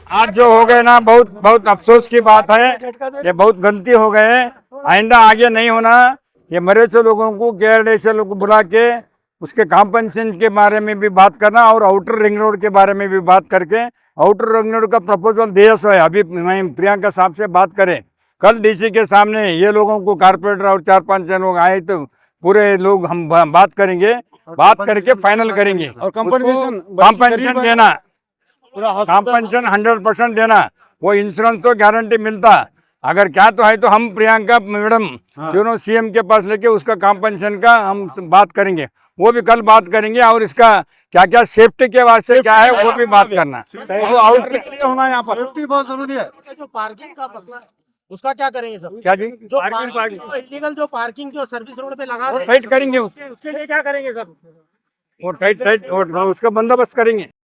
आज जो हो गए ना, बहुत बहुत अफसोस की बात है। ये बहुत गलती हो गए, आइंदा आगे नहीं होना। ये मरे से लोगों को केआरडी से लोग बुला के उसके कॉम्पनसेशन के बारे में भी बात करना और आउटर रिंग रोड के बारे में भी बात करके आउटर रिंग रोड का प्रपोजल दिया सो है। अभी मैं प्रियंका साहब से बात करें, कल डीसी के सामने ये लोगों को कारपोरेटर और 4-5 लोग आए तो पूरे लोग हम बात करेंगे, बात करके फाइनल करेंगे। और compensation कॉम्पनसेशन देना, कॉम्पनसेशन 100% देना। वो इंश्योरेंस तो गारंटी मिलता। अगर क्या तो है तो हम प्रियंका मैडम दोनों सीएम के पास लेके उसका कॉम्पनसेशन का हम बात करेंगे, वो भी कल बात करेंगे। और इसका क्या क्या सेफ्टी के वास्ते क्या है वो भी बात करना। वो आउट होना यहाँ पर सेफ्टी बहुत जरूरी है। जो पार्किंग का मसला है उसका क्या करेंगे सर? क्या जी, जो इलीगल जो पार्किंग जो सर्विस रोड पे लगा वो रहे हैं, टाइट करेंगे, उसके लिए क्या करेंगे सर? वो टाइट टाइट उसका बंदोबस्त करेंगे।